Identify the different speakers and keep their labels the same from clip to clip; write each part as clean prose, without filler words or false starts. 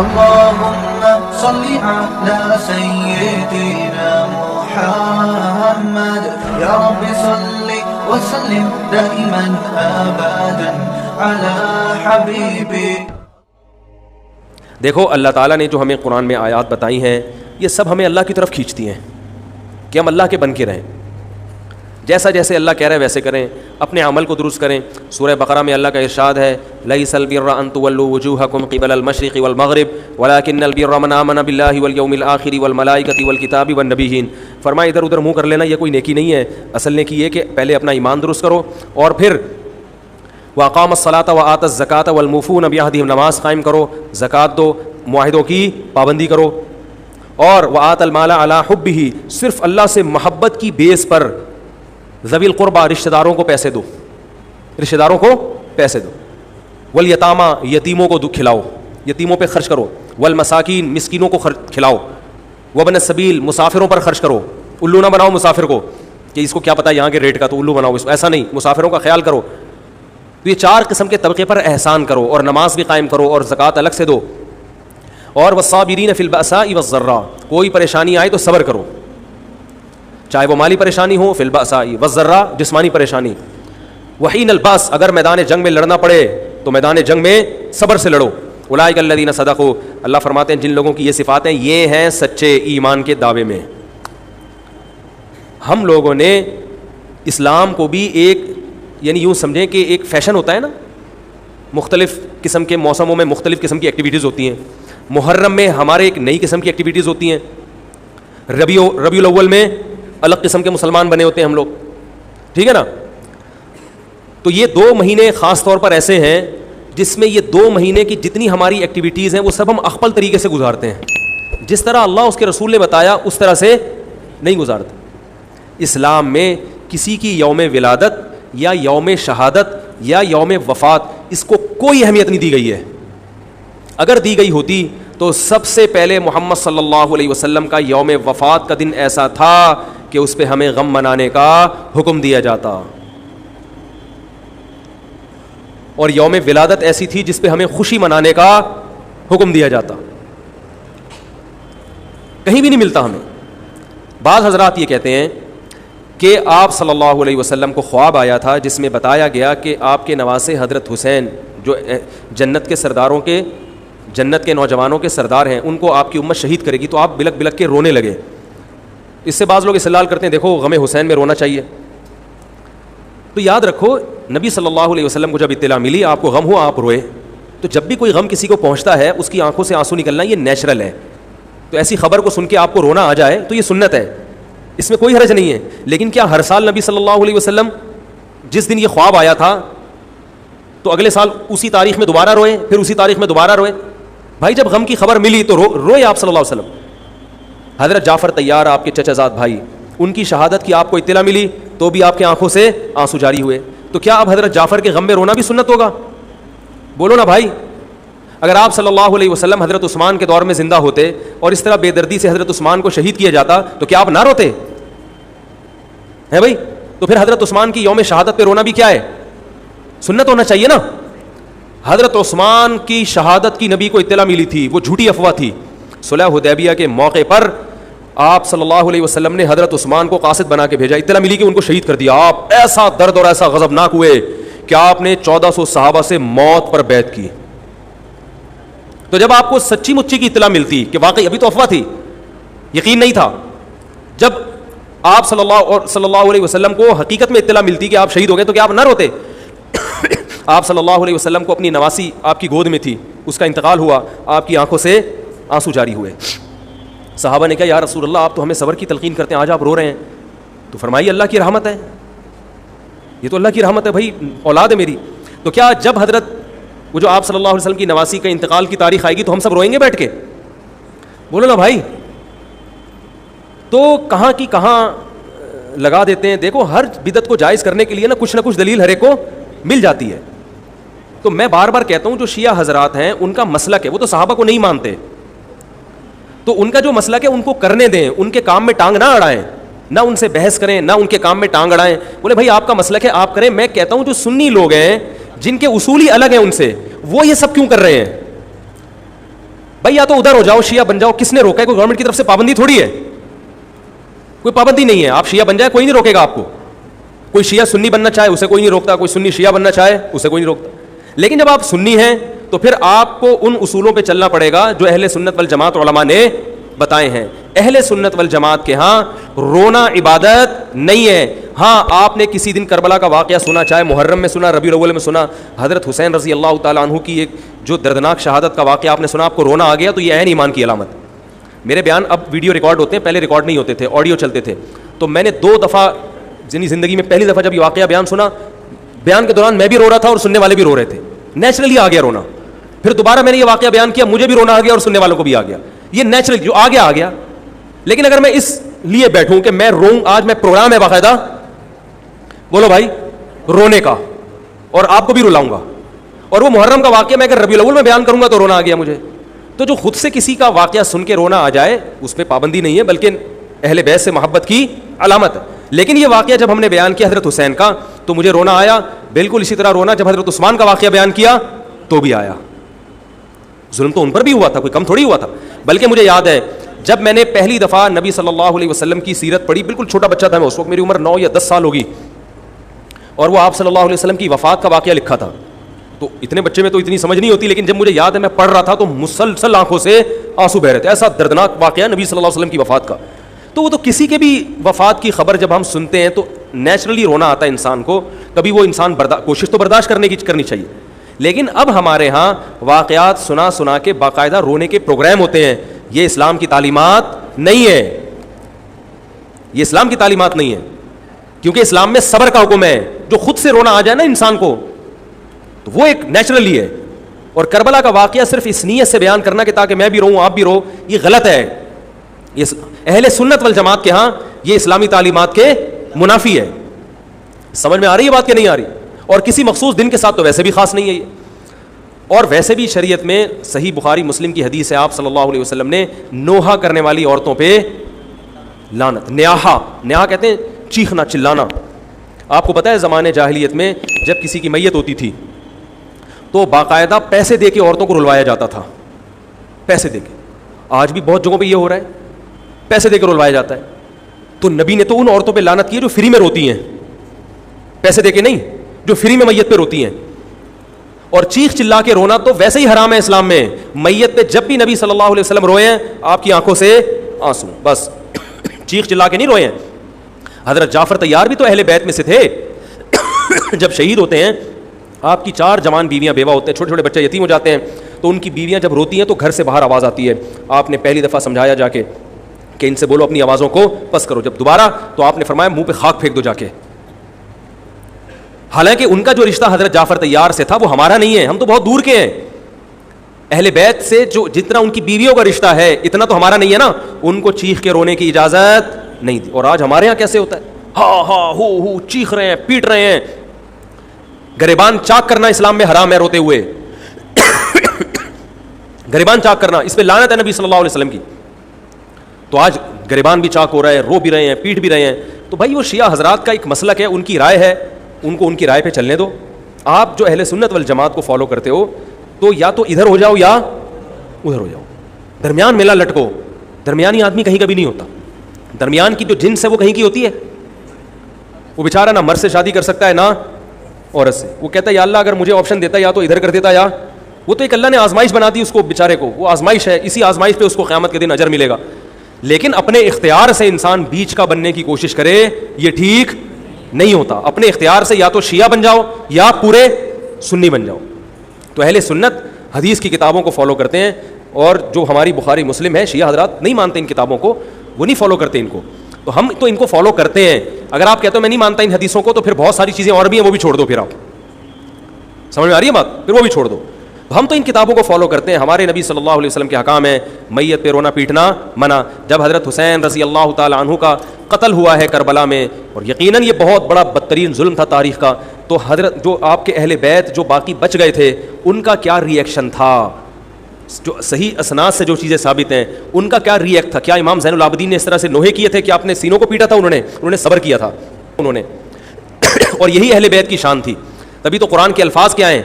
Speaker 1: اللهم صل على سيدنا محمد يا رب صل وسلم دائما ابدا على حبيبي.
Speaker 2: دیکھو اللہ تعالیٰ نے جو ہمیں قرآن میں آیات بتائی ہیں یہ سب ہمیں اللہ کی طرف کھینچتی ہیں کہ ہم اللہ کے بن کے رہیں, جیسا جیسے اللہ کہہ رہے ویسے کریں, اپنے عمل کو درست کریں. سورہ بقرہ میں اللہ کا ارشاد ہے لیس البر ان تولوا وجوہکم قبل المشرق والمغرب ولکن البر من آمن باللہ والیوم الآخر والملائکۃ والکتاب والنبیین. فرمایا ادھر ادھر منہ کر لینا یہ کوئی نیکی نہیں ہے. اصل نیکی یہ کہ پہلے اپنا ایمان درست کرو اور پھر واقام الصلاۃ وآت الزکاۃ والموفون بعہدہم, نماز قائم کرو, زکوٰۃ دو, معاہدوں کی پابندی کرو, اور وآت المال علی حبہ, صرف اللہ سے محبت کی بیس پر ذوی القربہ رشتہ داروں کو پیسے دو, رشتہ داروں کو پیسے دو. والیتامہ, یتیموں کو کھلاؤ, یتیموں پہ خرچ کرو. والمساکین, مسکینوں کو کھلاؤ. وابن السبیل, مسافروں پر خرچ کرو. الو نہ بناؤ مسافر کو کہ اس کو کیا پتہ یہاں کے ریٹ کا تو الو بناؤ, ایسا نہیں, مسافروں کا خیال کرو. تو یہ 4 قسم کے طبقے پر احسان کرو, اور نماز بھی قائم کرو اور زکوٰۃ الگ سے دو. اور والصابرین فی البأساء والضراء, کوئی پریشانی آئے تو صبر کرو, چاہے وہ مالی پریشانی ہو, فی البأساء والضراء جسمانی پریشانی. وحین الباس, اگر میدان جنگ میں لڑنا پڑے تو میدان جنگ میں صبر سے لڑو. اولئک الذین صدقوا, اللہ فرماتے ہیں جن لوگوں کی یہ صفات ہیں یہ ہیں سچے ایمان کے دعوے میں. ہم لوگوں نے اسلام کو بھی ایک, یعنی یوں سمجھیں کہ ایک فیشن ہوتا ہے نا, مختلف قسم کے موسموں میں مختلف قسم کی ایکٹیویٹیز ہوتی ہیں. محرم میں ہمارے ایک نئی قسم کی ایکٹیویٹیز ہوتی ہیں, ربیع الاول میں الگ قسم کے مسلمان بنے ہوتے ہیں ہم لوگ, ٹھیک ہے نا. تو یہ 2 مہینے خاص طور پر ایسے ہیں جس میں یہ 2 مہینے کی جتنی ہماری ایکٹیویٹیز ہیں وہ سب ہم اخپل طریقے سے گزارتے ہیں, جس طرح اللہ اس کے رسول نے بتایا اس طرح سے نہیں گزارتے. اسلام میں کسی کی یوم ولادت یا یوم شہادت یا یوم وفات اس کو کوئی اہمیت نہیں دی گئی ہے. اگر دی گئی ہوتی تو سب سے پہلے محمد صلی اللہ علیہ وسلم کا یوم وفات کا دن ایسا تھا کہ اس پہ ہمیں غم منانے کا حکم دیا جاتا, اور یوم ولادت ایسی تھی جس پہ ہمیں خوشی منانے کا حکم دیا جاتا. کہیں بھی نہیں ملتا ہمیں. بعض حضرات یہ کہتے ہیں کہ آپ صلی اللہ علیہ وسلم کو خواب آیا تھا جس میں بتایا گیا کہ آپ کے نواسے حضرت حسین جو جنت کے سرداروں کے, جنت کے نوجوانوں کے سردار ہیں, ان کو آپ کی امت شہید کرے گی. تو آپ بلک بلک کے رونے لگے. اس سے بعض لوگ استدلال کرتے ہیں دیکھو غم حسین میں رونا چاہیے. تو یاد رکھو نبی صلی اللہ علیہ وسلم کو جب اطلاع ملی آپ کو غم ہوا آپ روئے, تو جب بھی کوئی غم کسی کو پہنچتا ہے اس کی آنکھوں سے آنسو نکلنا یہ نیچرل ہے. تو ایسی خبر کو سن کے آپ کو رونا آ جائے تو یہ سنت ہے, اس میں کوئی حرج نہیں ہے. لیکن کیا ہر سال نبی صلی اللہ علیہ وسلم جس دن یہ خواب آیا تھا تو اگلے سال اسی تاریخ میں دوبارہ روئے, پھر اسی تاریخ میں دوبارہ روئے؟ بھائی جب غم کی خبر ملی تو روئے آپ صلی اللہ علیہ وسلم. حضرت جعفر طیار آپ کے چچا زاد بھائی, ان کی شہادت کی آپ کو اطلاع ملی تو بھی آپ کی آنکھوں سے آنسو جاری ہوئے. تو کیا اب حضرت جعفر کے غم میں رونا بھی سنت ہوگا؟ بولو نا بھائی. اگر آپ صلی اللہ علیہ وسلم حضرت عثمان کے دور میں زندہ ہوتے اور اس طرح بے دردی سے حضرت عثمان کو شہید کیا جاتا تو کیا آپ نہ روتے ہیں بھائی؟ تو پھر حضرت عثمان کی یوم شہادت پہ رونا بھی کیا ہے؟ سنت ہونا چاہیے نا. حضرت عثمان کی شہادت کی نبی کو اطلاع ملی تھی, وہ جھوٹی افواہ تھی. صلح حدیبیہ کے موقع پر آپ صلی اللہ علیہ وسلم نے حضرت عثمان کو قاصد بنا کے بھیجا, اطلاع ملی کہ ان کو شہید کر دیا. آپ ایسا درد اور ایسا غضبناک ہوئے کہ آپ نے 1400 صحابہ سے موت پر بیعت کی. تو جب آپ کو سچی مچی کی اطلاع ملتی کہ واقعی, ابھی تو افواہ تھی, یقین نہیں تھا, جب آپ صلی اللہ علیہ وسلم کو حقیقت میں اطلاع ملتی کہ آپ شہید ہو گئے تو کیا آپ نہ روتے؟ آپ صلی اللہ علیہ وسلم کو اپنی نواسی آپ کی گود میں تھی, اس کا انتقال ہوا, آپ کی آنکھوں سے آنسو جاری ہوئے. صحابہ نے کہا یا رسول اللہ آپ تو ہمیں صبر کی تلقین کرتے ہیں, آج آپ رو رہے ہیں. تو فرمائیے اللہ کی رحمت ہے, یہ تو اللہ کی رحمت ہے بھائی, اولاد ہے میری. تو کیا جب حضرت وہ جو آپ صلی اللہ علیہ وسلم کی نواسی کا انتقال کی تاریخ آئے گی تو ہم سب روئیں گے بیٹھ کے؟ بولو نا بھائی. تو کہاں کی کہاں لگا دیتے ہیں. دیکھو ہر بدعت کو جائز کرنے کے لیے نا کچھ دلیل ہر ایک کو مل جاتی ہے. تو میں بار بار کہتا ہوں جو شیعہ حضرات ہیں ان کا مسلک ہے, وہ تو صحابہ کو نہیں مانتے, تو ان کا جو مسلک ہے ان کو کرنے دیں, ان کے کام میں ٹانگ نہ اڑائیں, نہ ان سے بحث کریں, نہ ان کے کام میں ٹانگ اڑائیں. بولے بھائی آپ کا مسلک ہے آپ کریں. میں کہتا ہوں جو سنی لوگ ہیں جن کے اصول ہی الگ ہیں ان سے, وہ یہ سب کیوں کر رہے ہیں؟ بھائی یا تو ادھر ہو جاؤ شیعہ بن جاؤ, کس نے روکا ہے؟ کوئی گورنمنٹ کی طرف سے پابندی تھوڑی ہے, کوئی پابندی نہیں ہے. آپ شیعہ بن جائے, کوئی نہیں روکے گا آپ کو. کوئی شیعہ سنی بننا چاہے اسے کوئی نہیں روکتا, کوئی سنی شیعہ بننا چاہے اسے کوئی نہیں روکتا. لیکن جب آپ سنی ہیں تو پھر آپ کو ان اصولوں پہ چلنا پڑے گا جو اہل سنت والجماعت علماء نے بتائے ہیں. اہل سنت والجماعت کے ہاں رونا عبادت نہیں ہے. ہاں آپ نے کسی دن کربلا کا واقعہ سنا, چاہے محرم میں سنا, ربیع الاول میں سنا, حضرت حسین رضی اللہ تعالیٰ عنہ کی ایک جو دردناک شہادت کا واقعہ آپ نے سنا, آپ کو رونا آ گیا, تو یہ عین ایمان کی علامت. میرے بیان اب ویڈیو ریکارڈ ہوتے ہیں, پہلے ریکارڈ نہیں ہوتے تھے, آڈیو چلتے تھے. تو میں نے 2 دفعہ زندگی میں پہلی دفعہ جب یہ واقعہ بیان سنا, بیان کے دوران میں بھی رو رہا تھا اور سننے والے بھی رو رہے تھے, نیچرلی آ گیا رونا. پھر دوبارہ میں نے یہ واقعہ بیان کیا, مجھے بھی رونا آ گیا اور سننے والوں کو بھی آ گیا. یہ نیچرل جو آ گیا. لیکن اگر میں اس لیے بیٹھوں کہ میں روؤں, آج میں پروگرام ہے باقاعدہ, بولو بھائی, رونے کا, اور آپ کو بھی رلاؤں گا, اور وہ محرم کا واقعہ میں اگر ربیع الاول میں بیان کروں گا تو رونا آ گیا مجھے. تو جو خود سے کسی کا واقعہ سن کے رونا آ جائے اس پہ پابندی نہیں ہے, بلکہ اہل بیت سے محبت کی علامت ہے. لیکن یہ واقعہ جب ہم نے بیان کیا حضرت حسین کا تو مجھے رونا آیا. بالکل اسی طرح رونا جب حضرت عثمان کا واقعہ بیان کیا تو بھی آیا. ظلم تو ان پر بھی ہوا تھا, کوئی کم تھوڑی ہوا تھا. بلکہ مجھے یاد ہے جب میں نے پہلی دفعہ نبی صلی اللہ علیہ وسلم کی سیرت پڑھی, بالکل چھوٹا بچہ تھا میں اس وقت, میری عمر 9 یا 10 سال ہوگی, اور وہ آپ صلی اللہ علیہ وسلم کی وفات کا واقعہ لکھا تھا. تو اتنے بچے میں تو اتنی سمجھ نہیں ہوتی, لیکن جب مجھے یاد ہے میں پڑھ رہا تھا تو مسلسل آنکھوں سے آنسو بہ رہے تھے. ایسا دردناک واقعہ نبی صلی اللہ علیہ وسلم کی وفات کا. تو وہ تو کسی کے بھی وفات کی خبر جب ہم سنتے ہیں تو نیچرلی رونا آتا ہے انسان کو. کبھی وہ انسان کوشش تو برداشت کرنی چاہیے. لیکن اب ہمارے ہاں واقعات سنا کے باقاعدہ رونے کے پروگرام ہوتے ہیں. یہ اسلام کی تعلیمات نہیں ہے, یہ اسلام کی تعلیمات نہیں ہے, کیونکہ اسلام میں صبر کا حکم ہے. جو خود سے رونا آ جائے نا انسان کو تو وہ ایک نیچرلی ہے. اور کربلا کا واقعہ صرف اس نیت سے بیان کرنا کہ تاکہ میں بھی رہوں آپ بھی رہو, یہ غلط ہے. یہ اہل سنت والجماعت کے ہاں یہ اسلامی تعلیمات کے منافی ہے. سمجھ میں آ رہی ہے بات کہ نہیں آ رہی؟ اور کسی مخصوص دن کے ساتھ تو ویسے بھی خاص نہیں ہے یہ. اور ویسے بھی شریعت میں صحیح بخاری مسلم کی حدیث ہے, آپ صلی اللہ علیہ وسلم نے نوحہ کرنے والی عورتوں پہ لعنت, نیاحہ کہتے ہیں چیخنا چلانا. آپ کو پتہ ہے زمانے جاہلیت میں جب کسی کی میت ہوتی تھی تو باقاعدہ پیسے دے کے عورتوں کو رلوایا جاتا تھا, پیسے دے کے. آج بھی بہت جگہوں پہ یہ ہو رہا ہے, پیسے دے کے رلوایا جاتا ہے. تو نبی نے تو ان عورتوں پہ لعنت کی ہے جو فری میں روتی ہیں, پیسے دے کے نہیں, جو فری میں میت پہ روتی ہیں. اور چیخ چلا کے رونا تو ویسے ہی حرام ہے اسلام میں. میت پہ جب بھی نبی صلی اللہ علیہ وسلم روئے ہیں آپ کی آنکھوں سے آنسو, بس چیخ چلا کے نہیں روئے ہیں. حضرت جعفر طیار بھی تو اہل بیت میں سے تھے. جب شہید ہوتے ہیں آپ کی 4 جوان بیویاں بیوہ ہوتے ہیں, چھوٹے چھوٹے بچے یتیم ہو جاتے ہیں, تو ان کی بیویاں جب روتی ہیں تو گھر سے باہر آواز آتی ہے. آپ نے پہلی دفعہ سمجھایا جا کے کہ ان سے بولو اپنی آوازوں کو پس کرو. جب دوبارہ تو آپ نے فرمایا منہ پہ خاک پھینک دو جا کے. حالانکہ ان کا جو رشتہ حضرت جعفر طیار سے تھا وہ ہمارا نہیں ہے, ہم تو بہت دور کے ہیں. اہل بیت سے جو جتنا ان کی بیویوں کا رشتہ ہے اتنا تو ہمارا نہیں ہے نا. ان کو چیخ کے رونے کی اجازت نہیں دی. اور آج ہمارے ہاں کیسے ہوتا ہے, ہاں ہو چیخ رہے ہیں, پیٹ رہے ہیں. گریبان چاک کرنا اسلام میں حرام ہے, روتے ہوئے گریبان چاک کرنا, اس پہ لعنت ہے نبی صلی اللہ علیہ وسلم کی. تو آج گریبان بھی چاک ہو رہا ہے, رو بھی رہے ہیں, پیٹ بھی رہے ہیں. تو بھائی وہ شیعہ حضرات کا ایک مسلک ہے, ان کی رائے ہے, ان کو ان کی رائے پہ چلنے دو. آپ جو اہل سنت والجماعت کو فالو کرتے ہو تو یا تو ادھر ہو جاؤ یا ادھر ہو جاؤ, درمیان میلہ لٹکو. درمیانی آدمی کہیں کبھی نہیں ہوتا. درمیان کی جو جنس ہے وہ کہیں کی ہوتی ہے. وہ بیچارہ نہ مرد سے شادی کر سکتا ہے نہ عورت سے. وہ کہتا ہے یا اللہ اگر مجھے آپشن دیتا یا تو ادھر کر دیتا, یا وہ تو ایک اللہ نے آزمائش بنا دی اس کو بیچارے کو, وہ آزمائش ہے, اسی آزمائش پہ اس کو قیامت کے دن اجر ملے گا. لیکن اپنے اختیار سے انسان بیچ کا بننے کی کوشش کرے یہ ٹھیک نہیں ہوتا. اپنے اختیار سے یا تو شیعہ بن جاؤ یا پورے سنی بن جاؤ. تو اہل سنت حدیث کی کتابوں کو فالو کرتے ہیں, اور جو ہماری بخاری مسلم ہے شیعہ حضرات نہیں مانتے ان کتابوں کو, وہ نہیں فالو کرتے ان کو. تو ہم تو ان کو فالو کرتے ہیں. اگر آپ کہتے ہو میں نہیں مانتا ان حدیثوں کو تو پھر بہت ساری چیزیں اور بھی ہیں وہ بھی چھوڑ دو. پھر آپ سمجھ میں آ رہی ہے بات, پھر وہ بھی چھوڑ دو. ہم تو ان کتابوں کو فالو کرتے ہیں. ہمارے نبی صلی اللہ علیہ وسلم کے حکام ہیں, میت پہ رونا پیٹنا منع. جب حضرت حسین رضی اللہ تعالی عنہ کا قتل ہوا ہے کربلا میں, اور یقیناً یہ بہت بڑا بدترین ظلم تھا تاریخ کا, تو حضرت جو آپ کے اہل بیت جو باقی بچ گئے تھے ان کا کیا ری ایکشن تھا, جو صحیح اسناد سے جو چیزیں ثابت ہیں ان کا کیا ری ایکٹ تھا. کیا امام زین العابدین نے اس طرح سے نوحے کیے تھے کہ آپ نے سینوں کو پیٹا تھا؟ انہوں نے صبر کیا تھا انہوں نے. اور یہی اہل بیت کی شان تھی. تبھی تو قرآن کے الفاظ کیا ہیں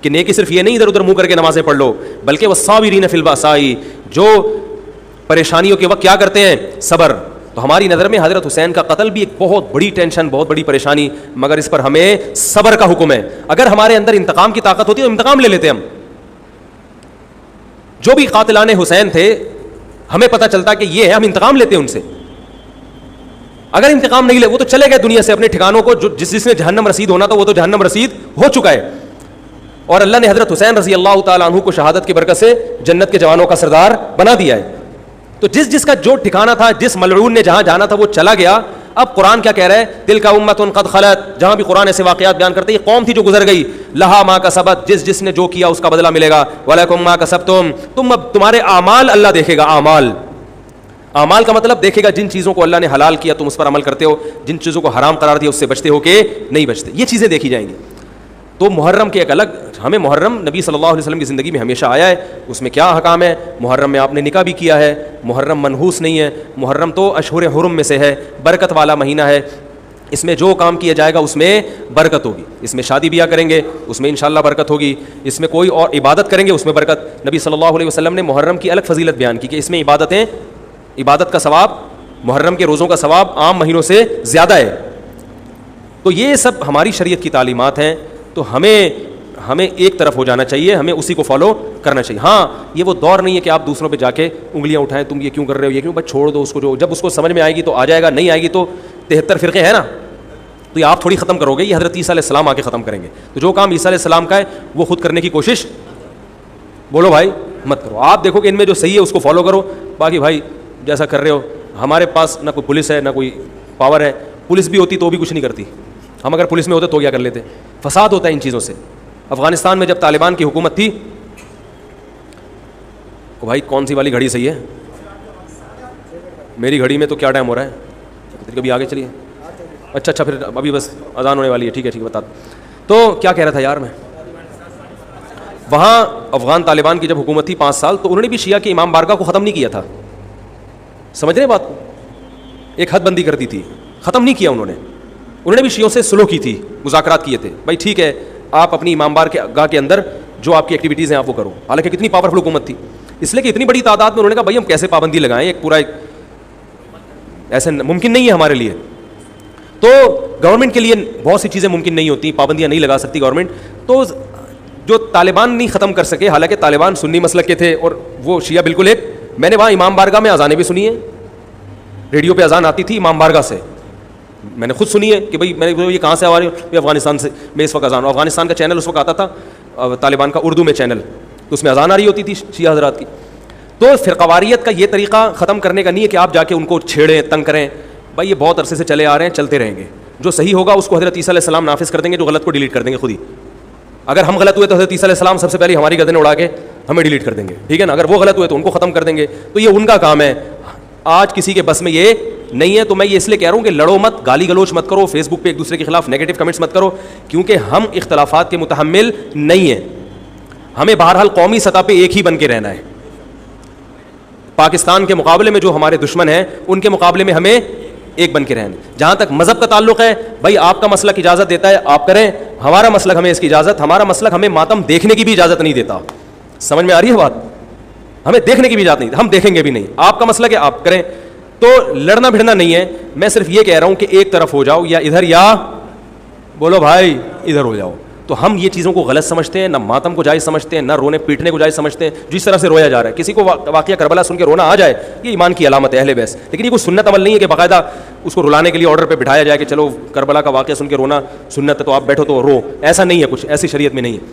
Speaker 2: کہ نیکی صرف یہ نہیں ادھر ادھر منہ کر کے نمازیں پڑھ لو, بلکہ والصابرین فی البأساء, جو پریشانیوں کے وقت کیا کرتے ہیں, صبر. تو ہماری نظر میں حضرت حسین کا قتل بھی ایک بہت بڑی ٹینشن, بہت بڑی پریشانی, مگر اس پر ہمیں صبر کا حکم ہے. اگر ہمارے اندر انتقام کی طاقت ہوتی تو انتقام لے لیتے ہم. جو بھی قاتلان حسین تھے ہمیں پتہ چلتا کہ یہ ہے, ہم انتقام لیتے ہیں ان سے. اگر انتقام نہیں لے, وہ تو چلے گئے دنیا سے اپنے ٹھکانوں کو, جس نے جہنم رسید ہونا تھا وہ تو جہنم رسید ہو چکا ہے. اور اللہ نے حضرت حسین رضی اللہ تعالیٰ عنہ کو شہادت کی برکت سے جنت کے جوانوں کا سردار بنا دیا ہے. تو جس کا جو ٹھکانہ تھا, جس ملعون نے جہاں جانا تھا وہ چلا گیا. اب قرآن کیا کہہ رہا ہے, تلک امۃ قد خلت, جہاں بھی قرآن ایسے واقعات بیان کرتے ہیں, یہ قوم تھی جو گزر گئی, لہا ما کسبت, جس نے جو کیا اس کا بدلہ ملے گا, ولکم ما کسبتم, اب تمہارے اعمال اللہ دیکھے گا. اعمال کا مطلب دیکھے گا جن چیزوں کو اللہ نے حلال کیا تم اس پر عمل کرتے ہو, جن چیزوں کو حرام قرار دیا اس سے بچتے ہو کہ نہیں بچتے, یہ چیزیں دیکھی جائیں گی. تو محرم کے ایک الگ, ہمیں محرم نبی صلی اللہ علیہ وسلم کی زندگی میں ہمیشہ آیا ہے, اس میں کیا احکام ہے. محرم میں آپ نے نکاح بھی کیا ہے, محرم منحوس نہیں ہے, محرم تو اشہر حرم میں سے ہے, برکت والا مہینہ ہے, اس میں جو کام کیا جائے گا اس میں برکت ہوگی. اس میں شادی بیاہ کریں گے اس میں انشاءاللہ برکت ہوگی, اس میں کوئی اور عبادت کریں گے اس میں برکت. نبی صلی اللہ علیہ وسلم نے محرم کی الگ فضیلت بیان کی کہ اس میں عبادت کا ثواب, محرم کے روزوں کا ثواب عام مہینوں سے زیادہ ہے. تو یہ سب ہماری شریعت کی تعلیمات ہیں. تو ہمیں ایک طرف ہو جانا چاہیے, ہمیں اسی کو فالو کرنا چاہیے. ہاں یہ وہ دور نہیں ہے کہ آپ دوسروں پہ جا کے انگلیاں اٹھائیں, تم یہ کیوں کر رہے ہو, یہ کیوں, بس چھوڑ دو اس کو, جو جب اس کو سمجھ میں آئے گی تو آ جائے گا, نہیں آئے گی تو 73 فرقے ہیں نا, تو یہ آپ تھوڑی ختم کرو گے, یہ حضرت عیسیٰ علیہ السلام آ کے ختم کریں گے. تو جو کام عیسیٰ علیہ السلام کا ہے وہ خود کرنے کی کوشش, بولو بھائی, مت کرو. آپ دیکھو کہ ان میں جو صحیح ہے اس کو فالو کرو, باقی بھائی جیسا کر رہے ہو. ہمارے پاس نہ کوئی پولیس ہے نہ کوئی پاور ہے, پولیس بھی ہوتی تو بھی کچھ نہیں کرتی. ہم اگر پولیس میں ہوتے تو کیا کر لیتے. فساد ہوتا ہے ان چیزوں سے. افغانستان میں جب طالبان کی حکومت تھی, بھائی کون سی والی گھڑی صحیح ہے, میری گھڑی میں تو کیا ٹائم ہو رہا ہے, کبھی آگے چلیے. اچھا پھر ابھی بس اذان ہونے والی ہے, ٹھیک ہے بتا. تو کیا کہہ رہا تھا یار میں, وہاں افغان طالبان کی جب حکومت تھی 5 سال, تو انہوں نے بھی شیعہ کی امام بارگاہ کو ختم نہیں کیا تھا. سمجھ رہے بات کو, ایک حد بندی کر دی تھی, ختم نہیں کیا انہوں نے بھی شیعوں سے سلو کی تھی, مذاکرات کیے تھے. بھائی ٹھیک ہے آپ اپنی امام بارگاہ کے اندر جو آپ کی ایکٹیویٹیز ہیں آپ وہ کرو. حالانکہ کتنی پاورفل حکومت تھی, اس لیے کہ اتنی بڑی تعداد میں انہوں نے کہا بھائی ہم کیسے پابندی لگائیں, ایک پورا ایسے ممکن نہیں ہے ہمارے لیے. تو گورنمنٹ کے لیے بہت سی چیزیں ممکن نہیں ہوتی, پابندیاں نہیں لگا سکتی گورنمنٹ. تو جو طالبان نہیں ختم کر سکے, حالانکہ طالبان سنی مسلک کے تھے اور وہ شیعہ بالکل ایک, میں نے وہاں امام بارگاہ میں اذانیں بھی سنی ہیں, ریڈیو پہ اذان آتی تھی امام بارگاہ سے, میں نے خود سنی ہے کہ بھائی میں نے یہ کہاں سے آ رہی ہوں, افغانستان سے. میں اس وقت اذان, افغانستان کا چینل اس وقت آتا تھا طالبان کا اردو میں چینل, تو اس میں اذان آ رہی ہوتی تھی شیعہ حضرات کی. تو فرقواریت کا یہ طریقہ ختم کرنے کا نہیں ہے کہ آپ جا کے ان کو چھیڑیں تنگ کریں. بھائی یہ بہت عرصے سے چلے آ رہے ہیں, چلتے رہیں گے. جو صحیح ہوگا اس کو حضرت عیسیٰ علیہ السلام نافذ کر دیں گے, جو غلط کو ڈیلیٹ کر دیں گے خود ہی. اگر ہم غلط ہوئے تو حضرت عیسیٰ علیہ السلام سب سے پہلے ہماری گردنیں اڑا کے ہمیں ڈیلیٹ کر دیں گے, ٹھیک ہے نا. اگر وہ غلط ہوئے تو ان کو ختم کر دیں گے. تو یہ ان کا کام ہے, آج کسی کے بس میں یہ نہیں ہے. تو میں یہ اس لیے کہہ رہا ہوں کہ لڑو مت, گالی گلوچ مت کرو, فیس بک پہ ایک دوسرے کے خلاف نیگیٹو کمنٹس مت کرو, کیونکہ ہم اختلافات کے متحمل نہیں ہیں. ہمیں بہرحال قومی سطح پہ ایک ہی بن کے رہنا ہے. پاکستان کے مقابلے میں جو ہمارے دشمن ہیں ان کے مقابلے میں ہمیں ایک بن کے رہنا. جہاں تک مذہب کا تعلق ہے, بھائی آپ کا مسلک اجازت دیتا ہے آپ کریں, ہمارا مسلک ہمیں اس کی اجازت, ہمارا مسلک ہمیں ماتم دیکھنے کی بھی اجازت نہیں دیتا. سمجھ میں آ رہی ہے بات, ہمیں دیکھنے کی بھی اجازت نہیں, ہم دیکھیں گے بھی نہیں. آپ کا مسلک ہے آپ کریں. تو لڑنا بھڑنا نہیں ہے, میں صرف یہ کہہ رہا ہوں کہ ایک طرف ہو جاؤ, یا ادھر یا بولو بھائی ادھر ہو جاؤ. تو ہم یہ چیزوں کو غلط سمجھتے ہیں, نہ ماتم کو جائز سمجھتے ہیں, نہ رونے پیٹنے کو جائز سمجھتے ہیں. جس طرح سے رویا جا رہا ہے, کسی کو واقعہ کربلا سن کے رونا آ جائے, یہ ایمان کی علامت ہے اہل بیت, لیکن یہ کوئی سنت عمل نہیں ہے کہ باقاعدہ اس کو رلانے کے لیے آرڈر پہ بٹھایا جائے کہ چلو کربلا کا واقعہ سن کے رونا سنت ہے تو آپ بیٹھو تو رو. ایسا نہیں ہے, کچھ ایسی شریعت میں نہیں ہے.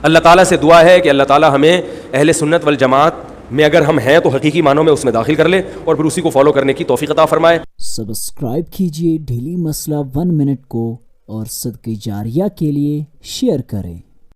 Speaker 2: اللہ تعالیٰ سے دعا ہے کہ اللہ تعالیٰ ہمیں اہل سنت والجماعت میں اگر ہم ہیں تو حقیقی معنوں میں اس میں داخل کر لے, اور پھر اسی کو فالو کرنے کی توفیق عطا فرمائے.
Speaker 3: سبسکرائب کیجئے ڈیلی مسئلہ 1 منٹ کو, اور صدقہ جاریہ کے لیے شیئر کریں.